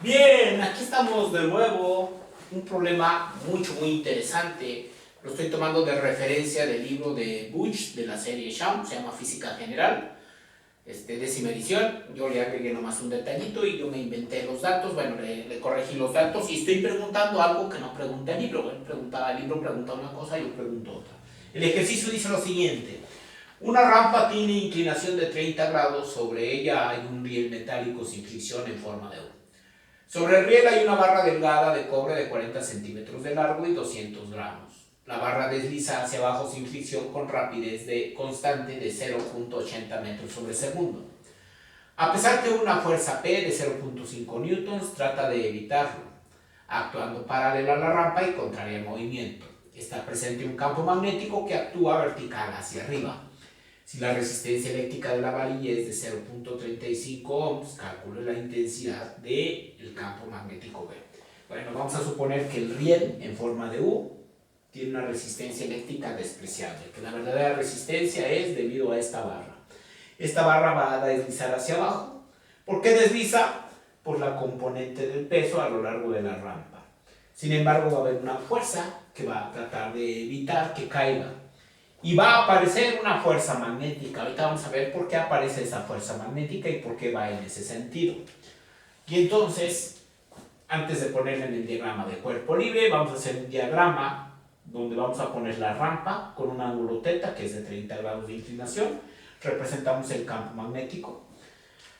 Bien, aquí estamos de nuevo. Un problema muy interesante. Lo estoy tomando de referencia del libro de Bush de la serie Sham, se llama Física General, décima edición. Yo le agregué nomás un detallito y yo me inventé los datos. Bueno, le corregí los datos y estoy preguntando algo que no pregunta el libro. El libro pregunta una cosa y yo pregunto otra. El ejercicio dice lo siguiente. Una rampa tiene inclinación de 30 grados, sobre ella hay un riel metálico sin fricción en forma de U. Sobre el riel hay una barra delgada de cobre de 40 centímetros de largo y 200 gramos. La barra desliza hacia abajo sin fricción con rapidez constante de 0.80 metros sobre segundo. A pesar que una fuerza P de 0.5 newtons trata de evitarlo, actuando paralelo a la rampa y contraria al movimiento. Está presente un campo magnético que actúa vertical hacia arriba. Si la resistencia eléctrica de la varilla es de 0.35 ohms, calcule la intensidad del campo magnético B. Bueno, vamos a suponer que el riel en forma de U tiene una resistencia eléctrica despreciable, que la verdadera resistencia es debido a esta barra. Esta barra va a deslizar hacia abajo. ¿Por qué desliza? Por la componente del peso a lo largo de la rampa. Sin embargo, va a haber una fuerza que va a tratar de evitar que caiga. Y va a aparecer una fuerza magnética. Ahorita vamos a ver por qué aparece esa fuerza magnética y por qué va en ese sentido. Y entonces, antes de ponerla en el diagrama de cuerpo libre, vamos a hacer un diagrama donde vamos a poner la rampa con un ángulo θ que es de 30 grados de inclinación. Representamos el campo magnético.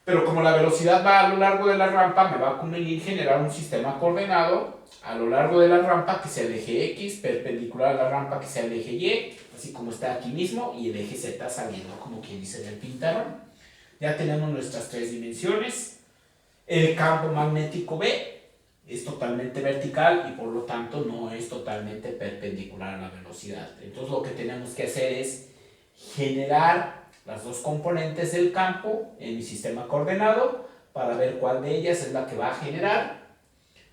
Pero como la velocidad va a lo largo de la rampa, me va a convenir generar un sistema coordenado a lo largo de la rampa que sea el eje X, perpendicular a la rampa que sea el eje Y, así como está aquí mismo, y el eje Z saliendo como quien dice del pintarón. Ya tenemos nuestras tres dimensiones. El campo magnético B es totalmente vertical y por lo tanto no es totalmente perpendicular a la velocidad. Entonces lo que tenemos que hacer es generar las dos componentes del campo en mi sistema coordenado para ver cuál de ellas es la que va a generar,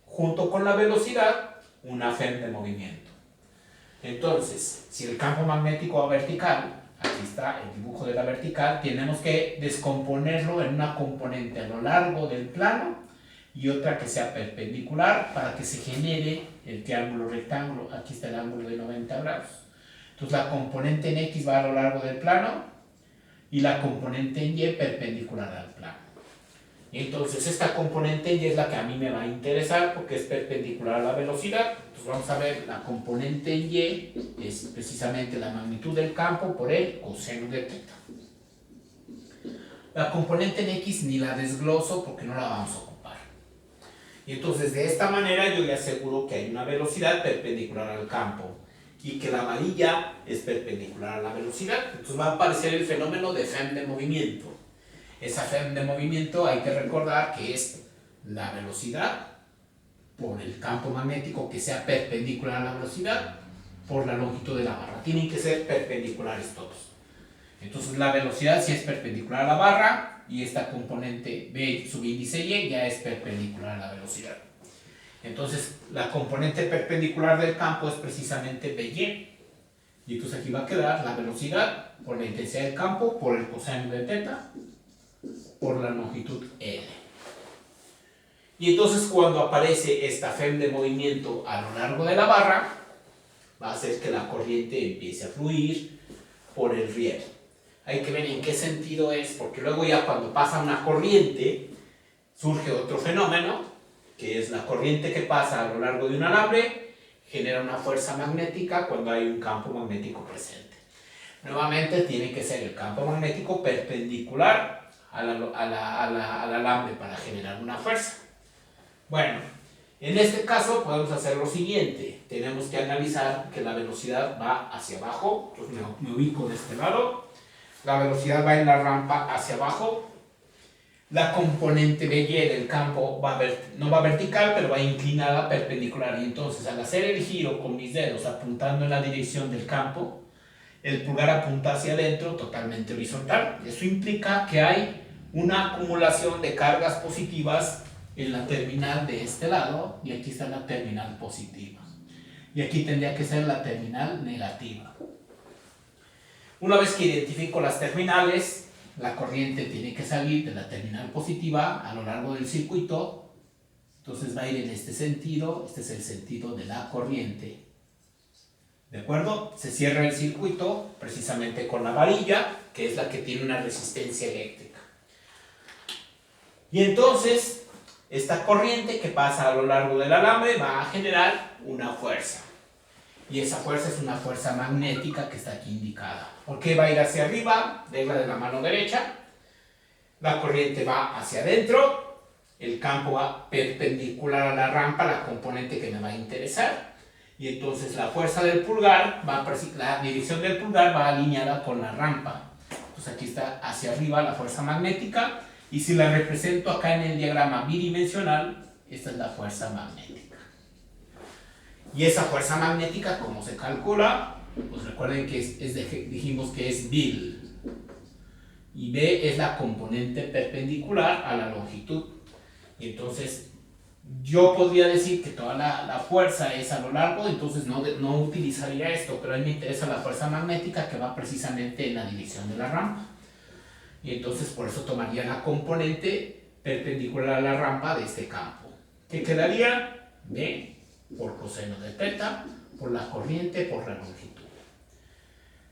junto con la velocidad, una FEM de movimiento. Entonces, si el campo magnético va vertical, aquí está el dibujo de la vertical, tenemos que descomponerlo en una componente a lo largo del plano y otra que sea perpendicular para que se genere el triángulo rectángulo. Aquí está el ángulo de 90 grados. Entonces la componente en X va a lo largo del plano y la componente en Y perpendicular al plano. Y entonces esta componente en Y es la que a mí me va a interesar porque es perpendicular a la velocidad. Entonces vamos a ver, la componente en Y es precisamente la magnitud del campo por el coseno de θ. La componente en X ni la desgloso porque no la vamos a ocupar. Y entonces de esta manera yo le aseguro que hay una velocidad perpendicular al campo y que la varilla es perpendicular a la velocidad. Entonces va a aparecer el fenómeno de FEM de movimiento. Esa FEM de movimiento hay que recordar que es la velocidad por el campo magnético que sea perpendicular a la velocidad por la longitud de la barra. Tienen que ser perpendiculares todos. Entonces la velocidad sí es perpendicular a la barra y esta componente B subíndice Y ya es perpendicular a la velocidad. Entonces la componente perpendicular del campo es precisamente BY. Y entonces aquí va a quedar la velocidad por la intensidad del campo por el coseno de θ por la longitud L. Y entonces cuando aparece esta FEM de movimiento a lo largo de la barra, va a hacer que la corriente empiece a fluir por el riel. Hay que ver en qué sentido es, porque luego ya cuando pasa una corriente, surge otro fenómeno, que es la corriente que pasa a lo largo de un alambre, genera una fuerza magnética cuando hay un campo magnético presente. Nuevamente tiene que ser el campo magnético perpendicular al alambre para generar una fuerza. Bueno, en este caso podemos hacer lo siguiente. Tenemos que analizar que la velocidad va hacia abajo. Entonces me ubico de este lado. La velocidad va en la rampa hacia abajo. La componente BY del campo no va vertical, pero va inclinada perpendicular. Y entonces al hacer el giro con mis dedos apuntando en la dirección del campo, el pulgar apunta hacia adentro totalmente horizontal. Eso implica que hay una acumulación de cargas positivas en la terminal de este lado y aquí está la terminal positiva. Y aquí tendría que ser la terminal negativa. Una vez que identifico las terminales, la corriente tiene que salir de la terminal positiva a lo largo del circuito Entonces va a ir en este sentido, este es el sentido de la corriente. ¿De acuerdo? Se cierra el circuito precisamente con la varilla, que es la que tiene una resistencia eléctrica. Y entonces, esta corriente que pasa a lo largo del alambre va a generar una fuerza. Y esa fuerza es una fuerza magnética que está aquí indicada. ¿Por qué va a ir hacia arriba? Regla de la mano derecha. La corriente va hacia adentro. El campo va perpendicular a la rampa, la componente que me va a interesar. Y entonces la fuerza del pulgar, la dirección del pulgar va alineada con la rampa. Entonces aquí está hacia arriba la fuerza magnética. Y si la represento acá en el diagrama bidimensional, esta es la fuerza magnética. Y esa fuerza magnética, ¿cómo se calcula? Pues recuerden que dijimos que es Bill. Y B es la componente perpendicular a la longitud. Y entonces, yo podría decir que toda la fuerza es a lo largo, entonces no utilizaría esto, pero a mí me interesa la fuerza magnética que va precisamente en la dirección de la rampa. Y entonces por eso tomaría la componente perpendicular a la rampa de este campo. ¿Qué quedaría? B por coseno de teta, por la corriente, por la longitud.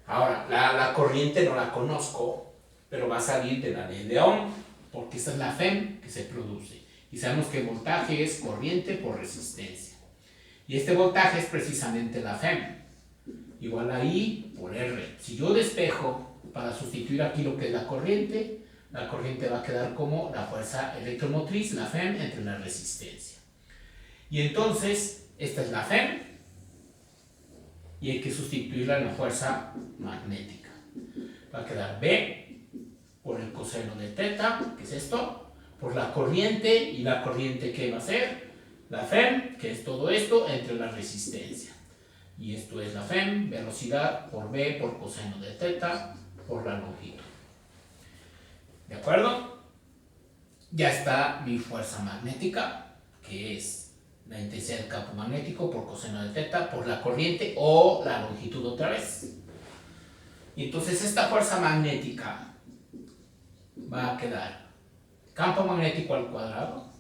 Ahora, la corriente no la conozco, pero va a salir de la ley de Ohm, porque esta es la FEM que se produce. Y sabemos que voltaje es corriente por resistencia. Y este voltaje es precisamente la FEM, igual a I por R. Si yo despejo para sustituir aquí lo que es la corriente va a quedar como la fuerza electromotriz, la FEM, entre la resistencia. Y entonces, esta es la FEM, y hay que sustituirla en la fuerza magnética. Va a quedar B por el coseno de teta, que es esto, por la corriente, y la corriente ¿qué va a ser? La FEM, que es todo esto, entre la resistencia. Y esto es la FEM, velocidad por B por coseno de teta, por la longitud. ¿De acuerdo? Ya está mi fuerza magnética, que es la intensidad del campo magnético por coseno de teta, por la corriente o la longitud otra vez. Y entonces esta fuerza magnética va a quedar campo magnético al cuadrado,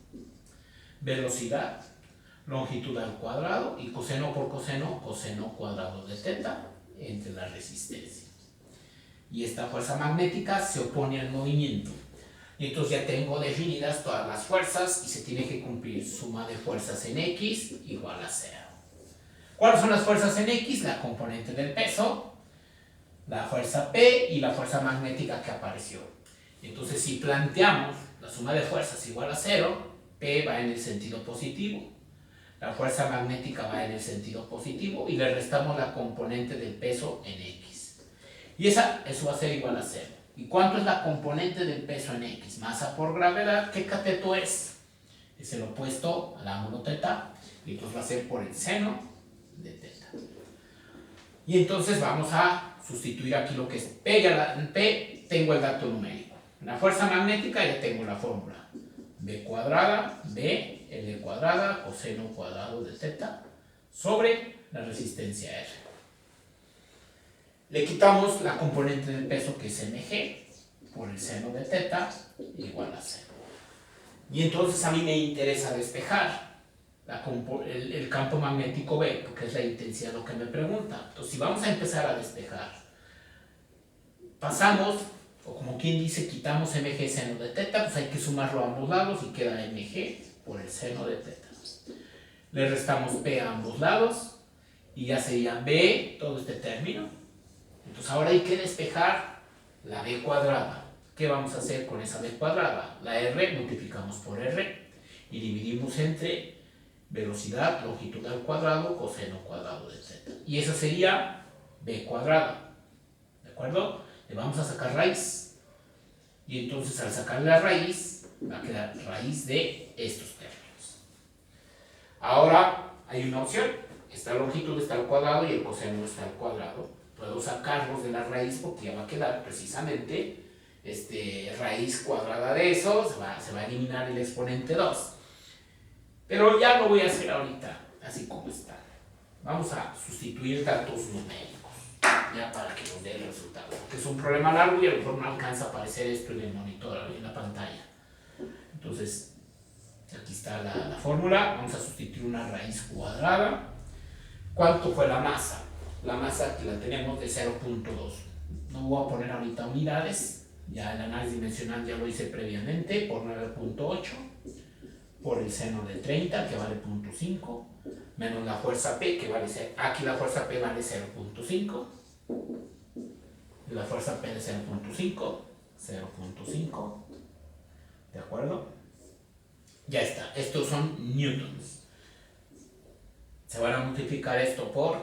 velocidad, longitud al cuadrado y coseno por coseno, coseno cuadrado de teta entre la resistencia. Y esta fuerza magnética se opone al movimiento. Y entonces ya tengo definidas todas las fuerzas y se tiene que cumplir suma de fuerzas en X igual a 0. ¿Cuáles son las fuerzas en X? La componente del peso, la fuerza P y la fuerza magnética que apareció. Entonces si planteamos la suma de fuerzas igual a 0, P va en el sentido positivo, la fuerza magnética va en el sentido positivo y le restamos la componente del peso en X. Y eso va a ser igual a 0. ¿Y cuánto es la componente del peso en X? Masa por gravedad. ¿Qué cateto es? Es el opuesto al ángulo teta. Y entonces va a ser por el seno de teta. Y entonces vamos a sustituir aquí lo que es P. P tengo el dato numérico. En la fuerza magnética ya tengo la fórmula. B cuadrada, B, L cuadrada, coseno cuadrado de teta, sobre la resistencia R. Le quitamos la componente del peso que es mg por el seno de teta igual a 0. Y entonces a mí me interesa despejar el campo magnético B, porque es la intensidad lo que me pregunta. Entonces si vamos a empezar a despejar, pasamos, o como quien dice, quitamos mg seno de teta, pues hay que sumarlo a ambos lados y queda mg por el seno de teta. Le restamos p a ambos lados y ya sería b todo este término. Entonces ahora hay que despejar la b cuadrada. ¿Qué vamos a hacer con esa b cuadrada? La r multiplicamos por r y dividimos entre velocidad, longitud al cuadrado, coseno cuadrado de teta. Y esa sería b cuadrada. ¿De acuerdo? Le vamos a sacar raíz. Y entonces al sacar la raíz, va a quedar raíz de estos términos. Ahora hay una opción. Esta longitud está al cuadrado y el coseno está al cuadrado. Puedo sacarlos de la raíz porque ya va a quedar precisamente raíz cuadrada de eso. Se va a eliminar el exponente 2. Pero ya lo voy a hacer ahorita, así como está. Vamos a sustituir datos numéricos, ya para que nos dé el resultado. Porque es un problema largo y a lo mejor no alcanza a aparecer esto en el monitor, en la pantalla. Entonces, Aquí está la fórmula. Vamos a sustituir una raíz cuadrada. ¿Cuánto fue la masa? La masa que la tenemos de 0.2. No voy a poner ahorita unidades. Ya el análisis dimensional ya lo hice previamente por 9.8 por el seno de 30 que vale 0.5 menos la fuerza P que vale 0. Aquí la fuerza P vale 0.5. La fuerza P de 0.5. ¿De acuerdo? Ya está. Estos son newtons. Se van a multiplicar esto por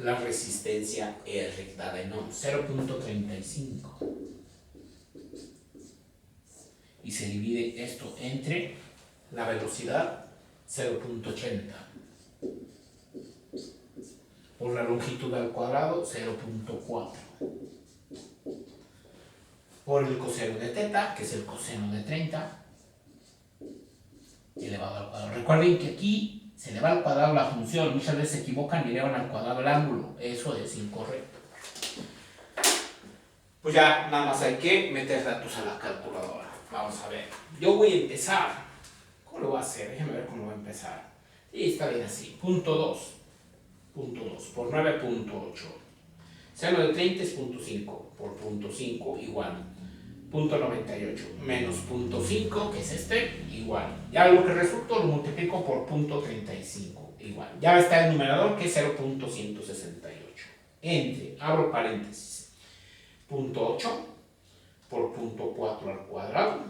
la resistencia R dada en ohm, 0.35. Y se divide esto entre la velocidad 0.80 por la longitud al cuadrado 0.4 por el coseno de teta, que es el coseno de 30 elevado al cuadrado. Recuerden que aquí se eleva al cuadrado la función, muchas veces se equivocan y elevan al cuadrado el ángulo, eso es incorrecto. Pues ya nada más hay que meter datos a la calculadora. Vamos a ver, yo voy a empezar. ¿Cómo lo voy a hacer? Déjenme ver cómo voy a empezar. Y está bien así, punto 2 por 9.8. Seno de 30 es 0.5 por 0.5 igual 0.98 menos 0.5, que es este, igual. Ya lo que resultó lo multiplico por 0.35, igual. Ya está el numerador, que es 0.168. Entre, abro paréntesis, 0.8 por 0.4 al cuadrado.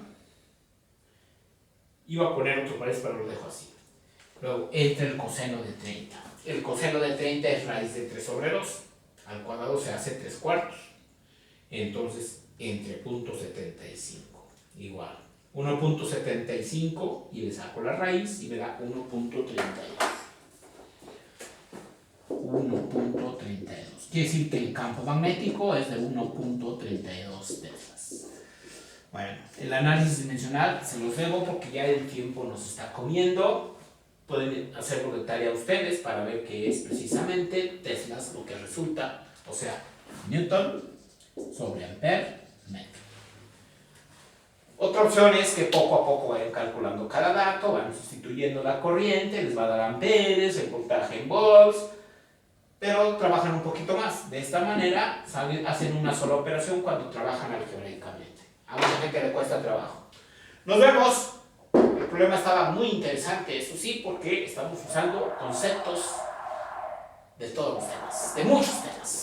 Iba a poner otro paréntesis, pero lo dejo así. Luego, entre el coseno de 30. El coseno de 30 es raíz de 3 sobre 2. Al cuadrado se hace 3 cuartos. Entonces, entre 0.75 igual 1.75 y le saco la raíz y me da 1.32. Quiere decir que el campo magnético es de 1.32 teslas. Bueno, el análisis dimensional se los debo porque ya el tiempo nos está comiendo. Pueden hacerlo de tarea ustedes para ver que es precisamente teslas lo que resulta, o sea, newton sobre ampere metro. Otra opción es que poco a poco vayan calculando cada dato, van sustituyendo la corriente, les va a dar amperes, el voltaje en volts, pero trabajan un poquito más. De esta manera hacen una sola operación cuando trabajan algebraicamente. A mucha gente le cuesta trabajo. Nos vemos. El problema estaba muy interesante, eso sí, porque estamos usando conceptos de todos los temas, de muchos temas.